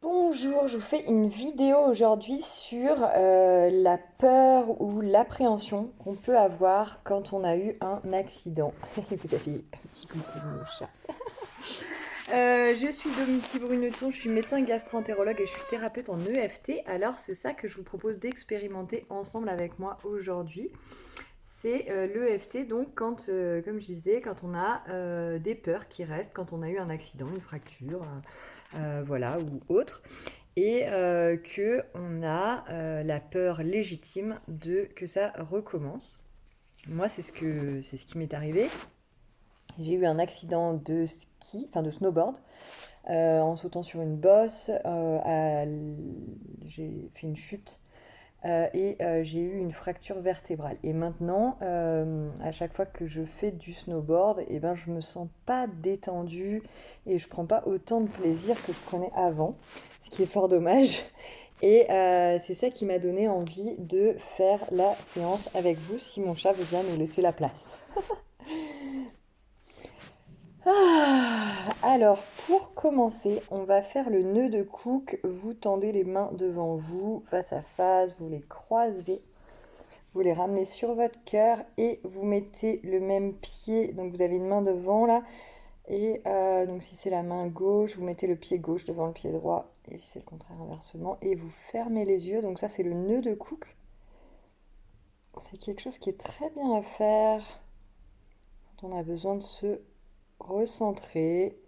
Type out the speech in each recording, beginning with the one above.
Bonjour, je vous fais une vidéo aujourd'hui sur la peur ou l'appréhension qu'on peut avoir quand on a eu un accident. Vous avez un petit coucou de mon chat. Je suis Dominique Bruneton, je suis médecin gastro-entérologue et je suis thérapeute en EFT. Alors c'est ça que je vous propose d'expérimenter ensemble avec moi aujourd'hui. C'est l'EFT, donc quand, comme je disais, quand on a des peurs qui restent, quand on a eu un accident, une fracture, voilà, ou autre, et que on a la peur légitime de que ça recommence. Moi, c'est ce qui m'est arrivé. J'ai eu un accident de ski, enfin de snowboard, en sautant sur une bosse. J'ai fait une chute et j'ai eu une fracture vertébrale. Et maintenant, à chaque fois que je fais du snowboard, eh ben, je me sens pas détendue et je prends pas autant de plaisir que je prenais avant, ce qui est fort dommage. Et c'est ça qui m'a donné envie de faire la séance avec vous, si mon chat veut bien nous laisser la place. Alors, pour commencer, on va faire le nœud de Cook. Vous tendez les mains devant vous, face à face, vous les croisez. Vous les ramenez sur votre cœur et vous mettez le même pied. Donc vous avez une main devant là. Et donc si c'est la main gauche, vous mettez le pied gauche devant le pied droit. Et si c'est le contraire, inversement. Et vous fermez les yeux. Donc ça c'est le nœud de Cook. C'est quelque chose qui est très bien à faire quand on a besoin de se recentrer.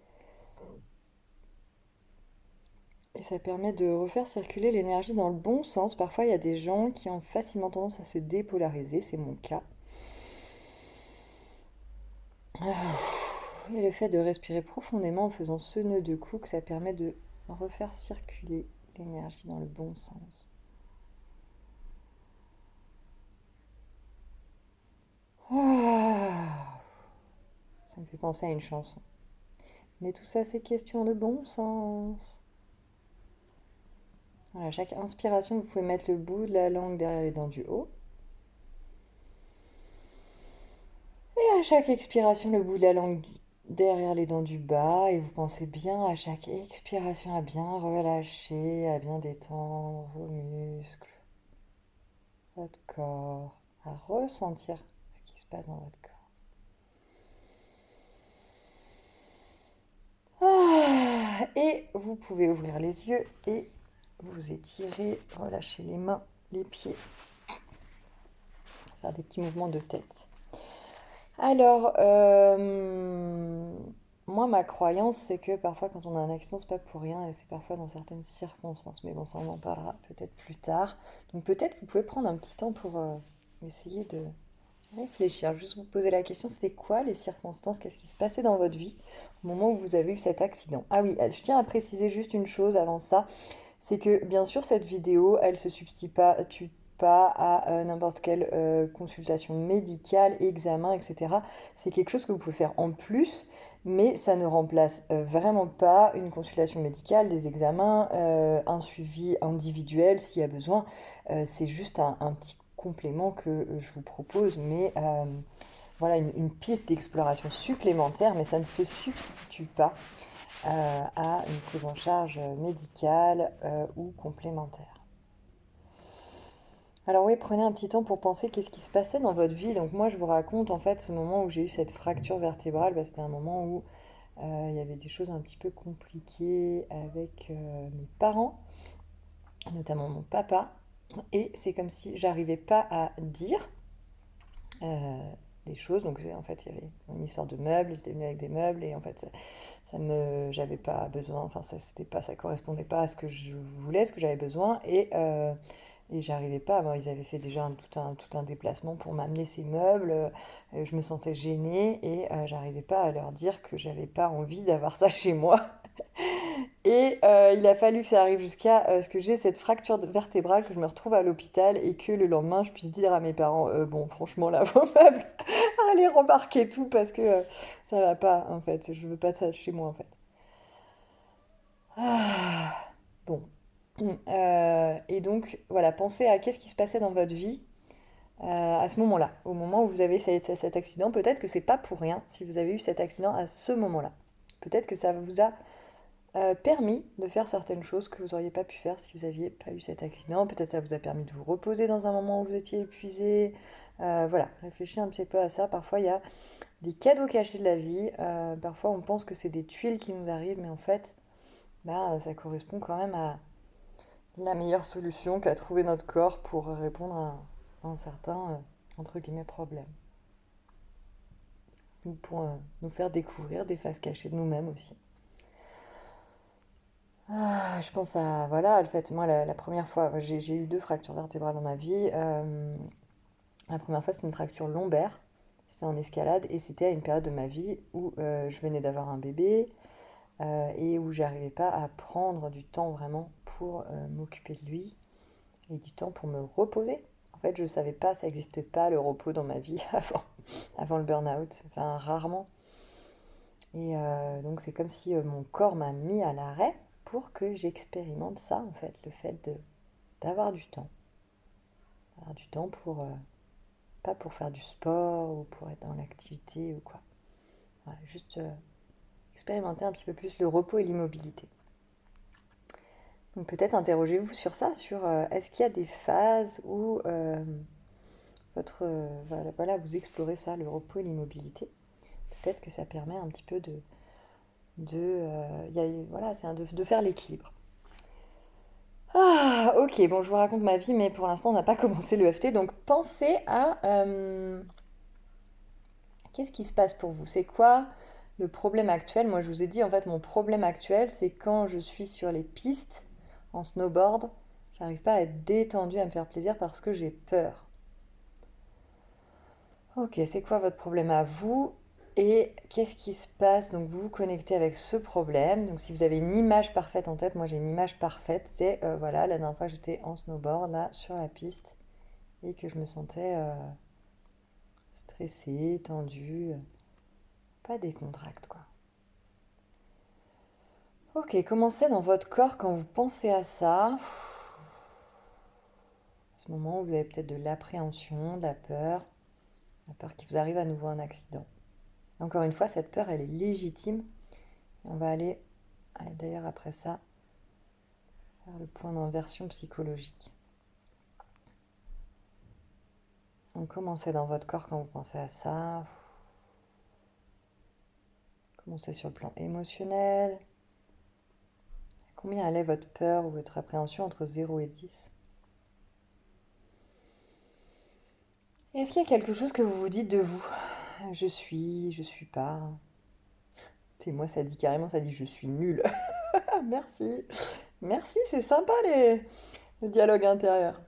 Et ça permet de refaire circuler l'énergie dans le bon sens. Parfois il y a des gens qui ont facilement tendance à se dépolariser. C'est mon cas. Et le fait de respirer profondément en faisant ce nœud de Cook, ça permet de refaire circuler l'énergie dans le bon sens. Ah, ça me fait penser à une chanson. Mais tout ça, c'est question de bon sens. Voilà, chaque inspiration, vous pouvez mettre le bout de la langue derrière les dents du haut. Et à chaque expiration, le bout de la langue derrière les dents du bas. Et vous pensez bien à chaque expiration à bien relâcher, à bien détendre vos muscles, votre corps, à ressentir ce qui se passe dans votre corps. Et vous pouvez ouvrir les yeux et vous étirer, relâcher les mains, les pieds, faire des petits mouvements de tête. Alors, moi, ma croyance, c'est que parfois, quand on a un accident, c'est pas pour rien et c'est parfois dans certaines circonstances. Mais bon, ça, on en parlera peut-être plus tard. Donc, peut-être vous pouvez prendre un petit temps pour essayer de réfléchir. Juste vous poser la question, c'était quoi les circonstances? Qu'est-ce qui se passait dans votre vie au moment où vous avez eu cet accident? Ah oui, je tiens à préciser juste une chose avant ça, c'est que bien sûr cette vidéo, elle se substitue pas à n'importe quelle consultation médicale, examen, etc. C'est quelque chose que vous pouvez faire en plus, mais ça ne remplace vraiment pas une consultation médicale, des examens, un suivi individuel s'il y a besoin. C'est juste un petit complément que je vous propose, mais voilà une piste d'exploration supplémentaire, mais ça ne se substitue pas à une prise en charge médicale ou complémentaire. Alors oui, prenez un petit temps pour penser qu'est-ce qui se passait dans votre vie. Donc moi, je vous raconte en fait ce moment où j'ai eu cette fracture vertébrale. Bah, c'était un moment où il y avait des choses un petit peu compliquées avec mes parents, notamment mon papa. Et c'est comme si j'arrivais pas à dire des choses. Donc en fait, il y avait une histoire de meubles, ils étaient venus avec des meubles et en fait, j'avais pas besoin. Enfin, ça correspondait pas à ce que je voulais, ce que j'avais besoin et j'arrivais pas. Bon, ils avaient fait déjà tout un déplacement pour m'amener ces meubles. Je me sentais gênée et j'arrivais pas à leur dire que j'avais pas envie d'avoir ça chez moi. Et il a fallu que ça arrive jusqu'à ce que j'ai cette fracture vertébrale, que je me retrouve à l'hôpital et que le lendemain je puisse dire à mes parents, bon franchement là vos meubles, allez rembarquer tout parce que ça va pas en fait, je veux pas ça chez moi en fait. Ah, bon. Et donc voilà, pensez à qu'est-ce qui se passait dans votre vie à ce moment-là, au moment où vous avez cet accident. Peut-être que c'est pas pour rien si vous avez eu cet accident à ce moment-là. Peut-être que ça vous a permis de faire certaines choses que vous n'auriez pas pu faire si vous n'aviez pas eu cet accident. Peut-être ça vous a permis de vous reposer dans un moment où vous étiez épuisé. Voilà, réfléchissez un petit peu à ça. Parfois, il y a des cadeaux cachés de la vie. Parfois, on pense que c'est des tuiles qui nous arrivent, mais en fait, bah, ça correspond quand même à la meilleure solution qu'a trouvé notre corps pour répondre à un certain, entre guillemets, problème. Ou pour nous faire découvrir des faces cachées de nous-mêmes aussi. Ah, je pense à, voilà, le fait, moi, la première fois, j'ai eu deux fractures vertébrales dans ma vie. La première fois, c'était une fracture lombaire. C'était en escalade et c'était à une période de ma vie où je venais d'avoir un bébé et où j'arrivais pas à prendre du temps vraiment pour m'occuper de lui et du temps pour me reposer. En fait, je savais pas, ça n'existe pas le repos dans ma vie avant le burn-out, enfin rarement. Et donc c'est comme si mon corps m'a mis à l'arrêt pour que j'expérimente ça, en fait, le fait d'avoir du temps. Avoir du temps pour, pas pour faire du sport ou pour être dans l'activité ou quoi. Voilà, juste expérimenter un petit peu plus le repos et l'immobilité. Donc peut-être interrogez-vous sur ça, sur est-ce qu'il y a des phases où voilà, voilà, vous explorez ça, le repos et l'immobilité. Peut-être que ça permet un petit peu voilà, c'est de faire l'équilibre. Ah, ok, bon, je vous raconte ma vie, mais pour l'instant, on n'a pas commencé le FT, donc pensez à qu'est-ce qui se passe pour vous? C'est quoi le problème actuel? Moi, je vous ai dit, en fait, mon problème actuel, c'est quand je suis sur les pistes en snowboard, j'arrive pas à être détendue, à me faire plaisir parce que j'ai peur. Ok, c'est quoi votre problème à vous? Et qu'est-ce qui se passe? Donc vous vous connectez avec ce problème. Donc si vous avez une image parfaite en tête, moi j'ai une image parfaite, c'est voilà, la dernière fois j'étais en snowboard là sur la piste et que je me sentais stressée, tendue, pas décontracte quoi. Ok, comment c'est dans votre corps quand vous pensez à ça? À ce moment où vous avez peut-être de l'appréhension, de la peur qu'il vous arrive à nouveau un accident. Encore une fois, cette peur, elle est légitime. On va aller, d'ailleurs après ça, faire le point d'inversion psychologique. Donc comment c'est dans votre corps quand vous pensez à ça? Comment c'est sur le plan émotionnel? Combien elle est votre peur ou votre appréhension entre 0 et 10? Et est-ce qu'il y a quelque chose que vous vous dites de vous? Je suis pas. C'est moi, ça dit carrément, ça dit je suis nulle. Merci. Merci, c'est sympa le dialogue intérieur.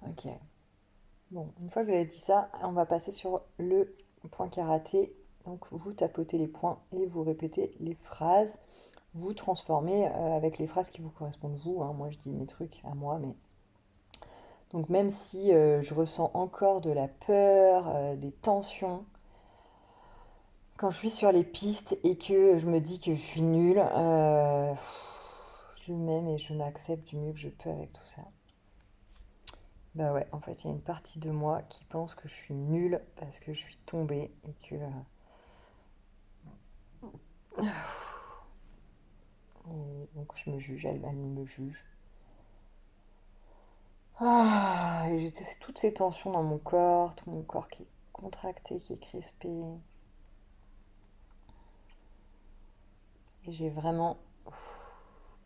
Ok. Bon, une fois que vous avez dit ça, on va passer sur le point karaté. Donc vous tapotez les points et vous répétez les phrases. Vous transformez avec les phrases qui vous correspondent vous. Hein. Moi je dis mes trucs à moi, mais donc même si je ressens encore de la peur, des tensions, quand je suis sur les pistes et que je me dis que je suis nulle, je m'aime et je m'accepte du mieux que je peux avec tout ça. Bah ouais, en fait, il y a une partie de moi qui pense que je suis nulle parce que je suis tombée et que... et donc je me juge, elle me juge. Ah, et j'ai toutes ces tensions dans mon corps, tout mon corps qui est contracté, qui est crispé. Et j'ai vraiment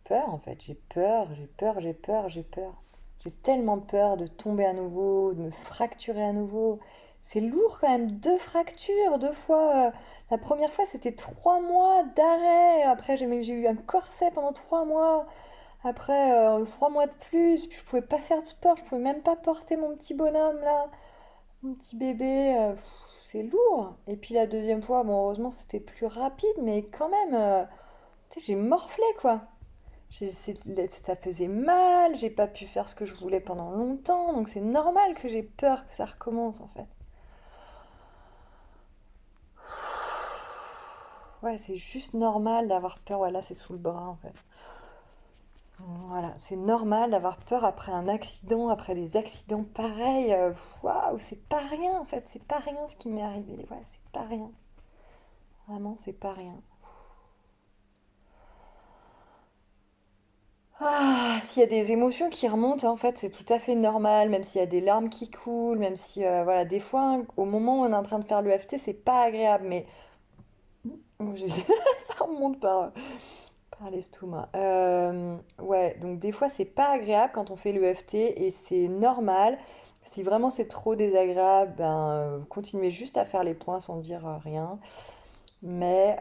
peur en fait, j'ai peur, j'ai peur, j'ai peur, j'ai peur. J'ai tellement peur de tomber à nouveau, de me fracturer à nouveau. C'est lourd quand même, deux fractures, deux fois. La première fois, c'était 3 mois d'arrêt. Après, j'ai eu un corset pendant 3 mois. Après, 3 mois de plus. Puis je pouvais pas faire de sport, je pouvais même pas porter mon petit bonhomme là, mon petit bébé. C'est lourd. Et puis la deuxième fois, bon, heureusement, c'était plus rapide, mais quand même, tu sais, j'ai morflé quoi. Ça faisait mal, j'ai pas pu faire ce que je voulais pendant longtemps, donc c'est normal que j'ai peur que ça recommence en fait. Ouais, c'est juste normal d'avoir peur. Voilà, c'est sous le bras en fait. Voilà, c'est normal d'avoir peur après un accident, après des accidents pareils. Waouh, c'est pas rien en fait, c'est pas rien ce qui m'est arrivé. Ouais, c'est pas rien. Vraiment, c'est pas rien. s'il y a des émotions qui remontent, en fait, c'est tout à fait normal, même s'il y a des larmes qui coulent, même si, voilà, des fois, au moment où on est en train de faire l'EFT, c'est pas agréable, mais ça remonte par l'estomac. Ouais, donc des fois, c'est pas agréable quand on fait l'EFT et c'est normal. Si vraiment c'est trop désagréable, ben, continuez juste à faire les points sans dire rien. Mais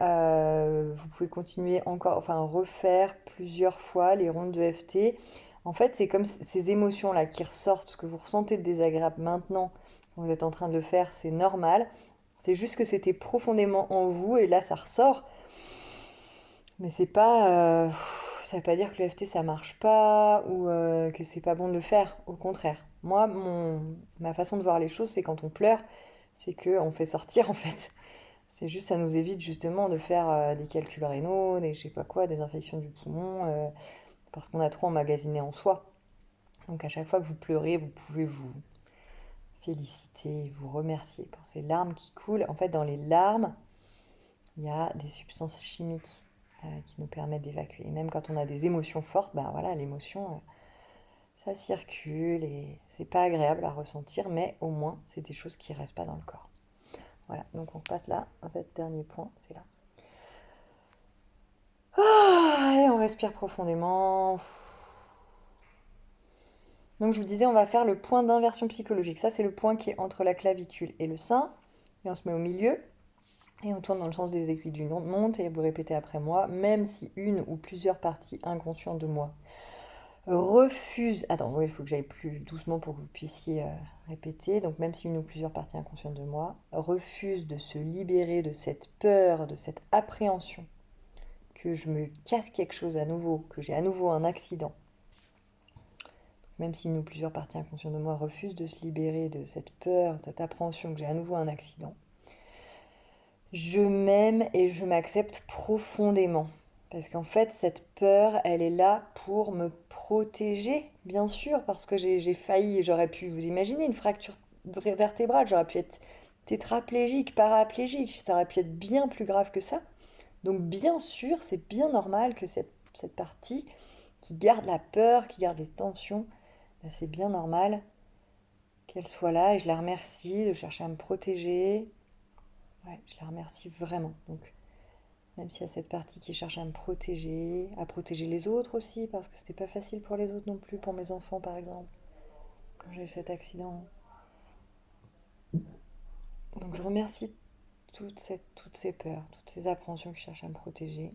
vous pouvez continuer encore, enfin refaire plusieurs fois les rondes de FT. En fait, c'est comme ces émotions-là qui ressortent, ce que vous ressentez de désagréable maintenant, quand vous êtes en train de le faire, c'est normal. C'est juste que c'était profondément en vous et là ça ressort. Mais c'est pas, ça veut pas dire que le FT ça marche pas ou que c'est pas bon de le faire. Au contraire. Moi, ma façon de voir les choses, c'est quand on pleure, c'est que on fait sortir en fait. C'est juste, ça nous évite justement de faire des calculs rénaux, des je sais pas quoi, des infections du poumon, parce qu'on a trop emmagasiné en soi. Donc à chaque fois que vous pleurez, vous pouvez vous féliciter, vous remercier pour ces larmes qui coulent. En fait, dans les larmes, il y a des substances chimiques qui nous permettent d'évacuer. Et même quand on a des émotions fortes, ben voilà, l'émotion, ça circule et c'est pas agréable à ressentir, mais au moins, c'est des choses qui restent pas dans le corps. Voilà, donc on passe là. En fait, dernier point, c'est là. Ah, et on respire profondément. Donc je vous disais, on va faire le point d'inversion psychologique. Ça, c'est le point qui est entre la clavicule et le sein. Et on se met au milieu. Et on tourne dans le sens des aiguilles d'une montre. Et vous répétez après moi, même si une ou plusieurs parties inconscientes de moi refusent... Attends, oui, il faut que j'aille plus doucement pour que vous puissiez répéter. Donc même si une ou plusieurs parties inconscientes de moi refusent de se libérer de cette peur, de cette appréhension, que je me casse quelque chose à nouveau, que j'ai à nouveau un accident, même si une ou plusieurs parties inconscientes de moi refusent de se libérer de cette peur, de cette appréhension que j'ai à nouveau un accident, je m'aime et je m'accepte profondément. Parce qu'en fait, cette peur, elle est là pour me protéger, bien sûr, parce que j'ai failli, j'aurais pu, vous imaginer, une fracture vertébrale, j'aurais pu être tétraplégique, paraplégique, ça aurait pu être bien plus grave que ça. Donc bien sûr, c'est bien normal que cette partie qui garde la peur, qui garde les tensions, ben, c'est bien normal qu'elle soit là et je la remercie de chercher à me protéger. Ouais, je la remercie vraiment. Donc même s'il y a cette partie qui cherche à me protéger, à protéger les autres aussi, parce que c'était pas facile pour les autres non plus, pour mes enfants par exemple, quand j'ai eu cet accident. Donc je remercie toutes ces peurs, toutes ces appréhensions qui cherchent à me protéger.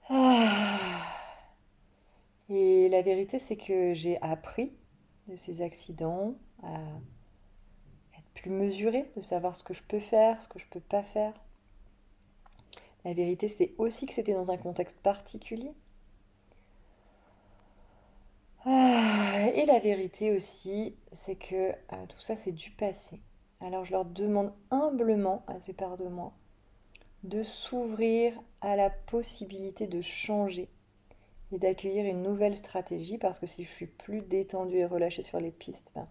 Ah. Et la vérité, c'est que j'ai appris de ces accidents à être plus mesurée, de savoir ce que je peux faire, ce que je peux pas faire. La vérité, c'est aussi que c'était dans un contexte particulier. Et la vérité aussi, c'est que tout ça, c'est du passé. Alors je leur demande humblement à ces parts de moi de s'ouvrir à la possibilité de changer et d'accueillir une nouvelle stratégie parce que si je suis plus détendue et relâchée sur les pistes, ben,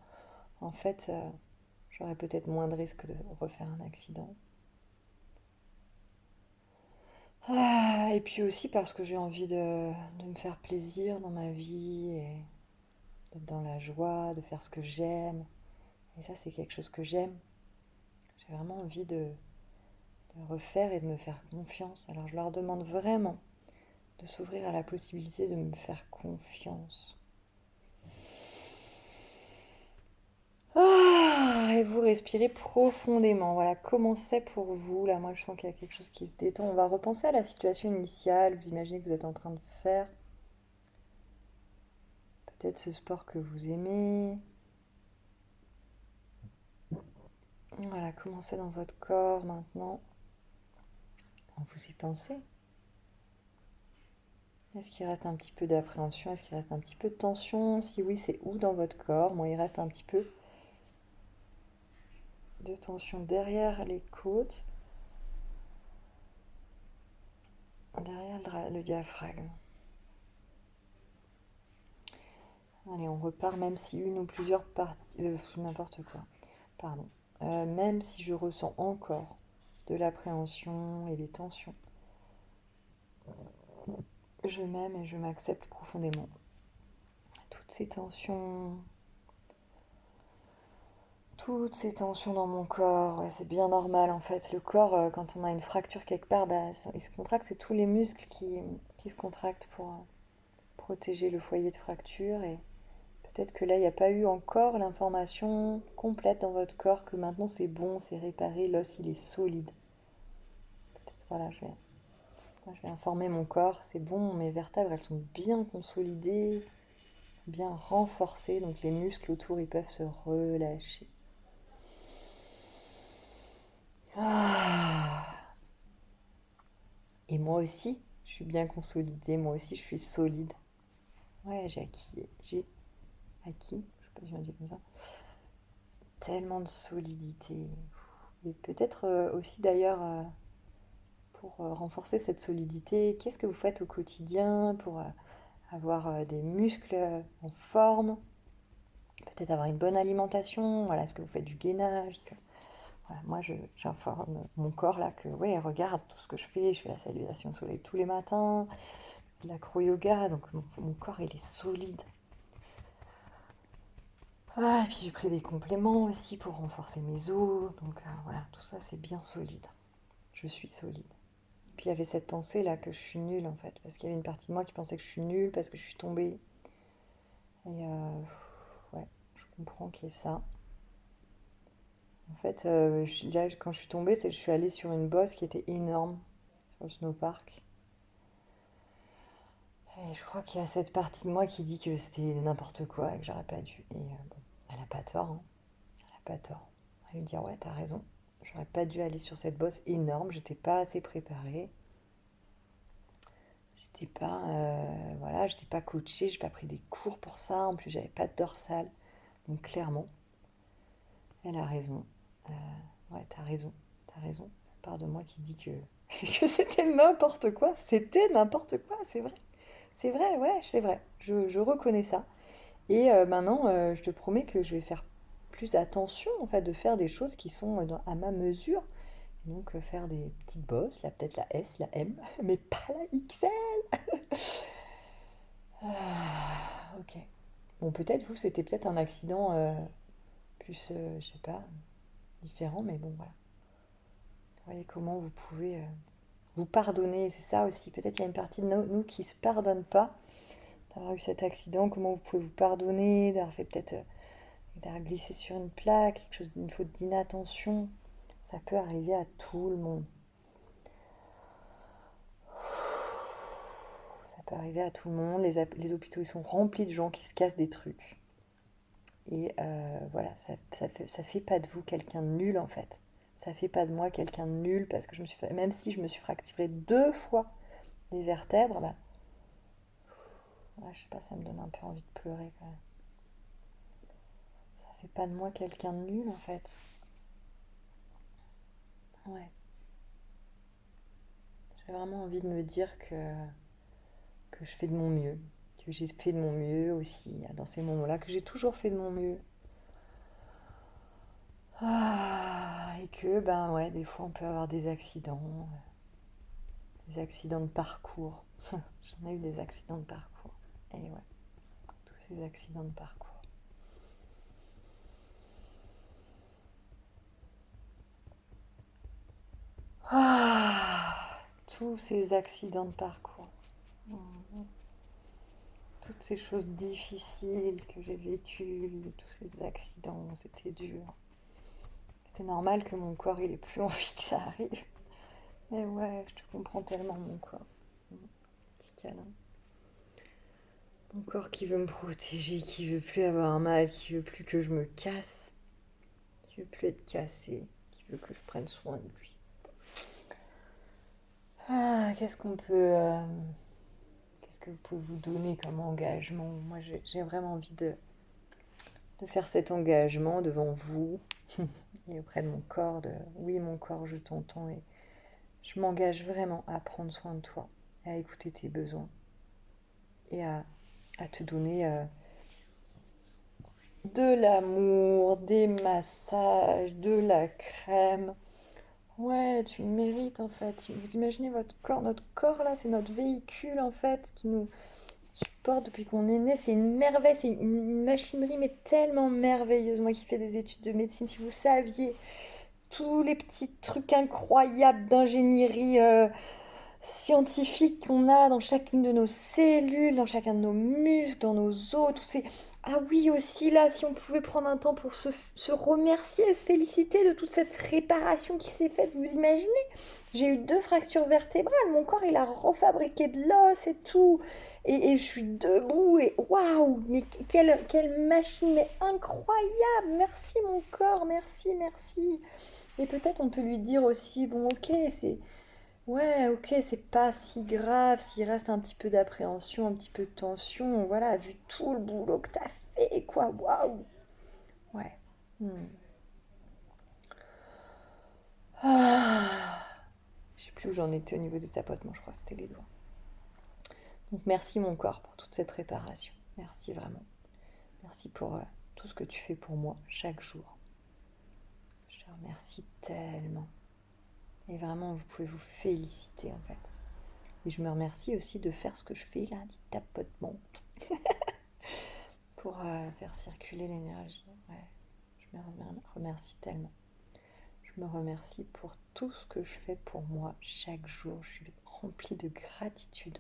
en fait, j'aurais peut-être moins de risques de refaire un accident. Et puis aussi parce que j'ai envie de me faire plaisir dans ma vie et d'être dans la joie, de faire ce que j'aime. Et ça, c'est quelque chose que j'aime. J'ai vraiment envie de refaire et de me faire confiance. Alors je leur demande vraiment de s'ouvrir à la possibilité de me faire confiance. Et vous respirez profondément. Voilà, comment c'est pour vous? Là, moi, je sens qu'il y a quelque chose qui se détend. On va repenser à la situation initiale. Vous imaginez que vous êtes en train de faire peut-être ce sport que vous aimez. Voilà, comment c'est dans votre corps maintenant? Vous y pensez? Est-ce qu'il reste un petit peu d'appréhension? Est-ce qu'il reste un petit peu de tension? Si oui, c'est où dans votre corps? Moi, il reste un petit peu de tension derrière les côtes, derrière le diaphragme. Allez, on repart même si une ou plusieurs parties... n'importe quoi. Pardon. Même si je ressens encore de l'appréhension et des tensions. je m'aime et je m'accepte profondément. Toutes ces tensions dans mon corps, ouais, c'est bien normal en fait. Le corps, quand on a une fracture quelque part, bah, il se contracte, c'est tous les muscles qui se contractent pour protéger le foyer de fracture. Et peut-être que là, il n'y a pas eu encore l'information complète dans votre corps que maintenant c'est bon, c'est réparé, l'os il est solide. Peut-être, voilà, je vais informer mon corps, c'est bon, mes vertèbres elles sont bien consolidées, bien renforcées, donc les muscles autour ils peuvent se relâcher. Ah. Et moi aussi, je suis bien consolidée, moi aussi je suis solide. Ouais, j'ai acquis, je sais pas si on dit comme ça, tellement de solidité. Et peut-être aussi d'ailleurs, pour renforcer cette solidité, qu'est-ce que vous faites au quotidien pour avoir des muscles en forme, peut-être avoir une bonne alimentation, voilà, est-ce que vous faites du gainage, voilà, moi j'informe mon corps là que, ouais, regarde tout ce que je fais la salutation au soleil tous les matins, de l'acro-yoga, donc mon corps il est solide. Ah, et puis j'ai pris des compléments aussi pour renforcer mes os, donc voilà, tout ça c'est bien solide. Je suis solide. Puis il y avait cette pensée là que je suis nulle en fait, parce qu'il y avait une partie de moi qui pensait que je suis nulle parce que je suis tombée. Et ouais, je comprends qu'il y ait ça. En fait, là, quand je suis tombée, je suis allée sur une bosse qui était énorme sur le snowpark. Et je crois qu'il y a cette partie de moi qui dit que c'était n'importe quoi et que j'aurais pas dû. Et bon, elle a pas tort, hein. Elle a pas tort. Elle va lui dire, ouais, t'as raison. J'aurais pas dû aller sur cette bosse énorme. J'étais pas assez préparée. J'étais pas, voilà, j'étais pas coachée. J'ai pas pris des cours pour ça. En plus, j'avais pas de dorsale. Donc clairement, elle a raison. Ouais, t'as raison. T'as raison. Cette part de moi qui dit que que c'était n'importe quoi. C'était n'importe quoi. C'est vrai. C'est vrai, ouais, c'est vrai. Je reconnais ça. Et maintenant, je te promets que je vais faire plus attention, en fait, de faire des choses qui sont à ma mesure. Et donc, faire des petites bosses, là, peut-être la S, la M, mais pas la XL. Ah, ok. Bon, peut-être, vous, c'était peut-être un accident plus, je sais pas, différent, mais bon, voilà. Vous voyez comment vous pouvez vous pardonner. C'est ça aussi. Peut-être il y a une partie de nous qui ne se pardonne pas d'avoir eu cet accident. Comment vous pouvez vous pardonner, d'avoir fait peut-être d'avoir glissé sur une plaque, quelque chose d'une faute d'inattention. Ça peut arriver à tout le monde. Ça peut arriver à tout le monde. Les hôpitaux, ils sont remplis de gens qui se cassent des trucs. Et voilà, ça fait pas de vous quelqu'un de nul en fait. Ça fait pas de moi quelqu'un de nul parce que même si je me suis fracturé 2 fois les vertèbres, bah, ouais, je sais pas, ça me donne un peu envie de pleurer quand même. Ça fait pas de moi quelqu'un de nul en fait. Ouais. J'ai vraiment envie de me dire que je fais de mon mieux, que j'ai fait de mon mieux aussi dans ces moments-là, que j'ai toujours fait de mon mieux. Ah, et que, ben ouais, des fois on peut avoir des accidents de parcours. J'en ai eu des accidents de parcours. Et ouais, tous ces accidents de parcours. Ah, tous ces accidents de parcours. Toutes ces choses difficiles que j'ai vécues, tous ces accidents, c'était dur. C'est normal que mon corps il ait plus envie que ça arrive. Mais ouais, je te comprends tellement mon corps. Petit câlin. Mon corps qui veut me protéger, qui veut plus avoir mal, qui veut plus que je me casse, qui veut plus être cassé, qui veut que je prenne soin de lui. Ah, qu'est-ce que vous pouvez vous donner comme engagement? Moi, j'ai vraiment envie de faire cet engagement devant vous et auprès de mon corps, oui, mon corps, je t'entends et je m'engage vraiment à prendre soin de toi, à écouter tes besoins et à te donner de l'amour, des massages, de la crème. Ouais, tu mérites en fait. Vous imaginez notre corps là, c'est notre véhicule en fait qui nous supporte depuis qu'on est né. C'est une merveille, c'est une machinerie mais tellement merveilleuse. Moi qui fais des études de médecine, si vous saviez tous les petits trucs incroyables d'ingénierie scientifique qu'on a dans chacune de nos cellules, dans chacun de nos muscles, dans nos os, tous ces... Ah oui, aussi là, si on pouvait prendre un temps pour se remercier, se féliciter de toute cette réparation qui s'est faite, vous imaginez? J'ai eu 2 fractures vertébrales, mon corps il a refabriqué de l'os et tout, et je suis debout, et waouh, mais quelle machine, mais incroyable! Merci mon corps, merci, merci. Et peut-être on peut lui dire aussi, bon ok, c'est... Ouais, ok, c'est pas si grave s'il reste un petit peu d'appréhension, un petit peu de tension. Voilà, vu tout le boulot que t'as fait, quoi. Waouh. Ouais. Hmm. Ah. Je sais plus où j'en étais au niveau des tapotements, je crois que c'était les doigts. Donc merci mon corps pour toute cette réparation. Merci vraiment. Merci pour tout ce que tu fais pour moi chaque jour. Je te remercie tellement. Et vraiment, vous pouvez vous féliciter en fait. Et je me remercie aussi de faire ce que je fais là, du tapotement. Pour faire circuler l'énergie. Ouais. Je me remercie tellement. Je me remercie pour tout ce que je fais pour moi chaque jour. Je suis remplie de gratitude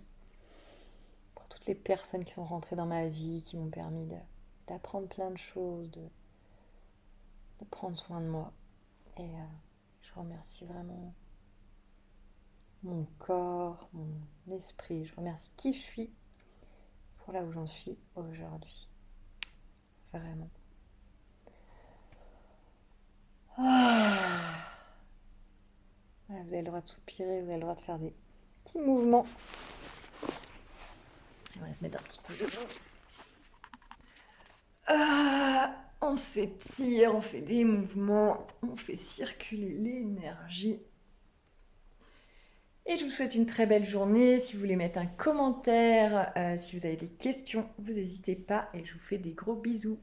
pour toutes les personnes qui sont rentrées dans ma vie, qui m'ont permis d'apprendre plein de choses, de prendre soin de moi. Et je remercie vraiment mon corps, mon esprit. Je remercie qui je suis pour là où j'en suis aujourd'hui. Vraiment. Ah. Voilà, vous avez le droit de soupirer, vous avez le droit de faire des petits mouvements. On va se mettre un petit coup de boule. On s'étire, on fait des mouvements, on fait circuler l'énergie. Et je vous souhaite une très belle journée. Si vous voulez mettre un commentaire, si vous avez des questions, vous n'hésitez pas et je vous fais des gros bisous.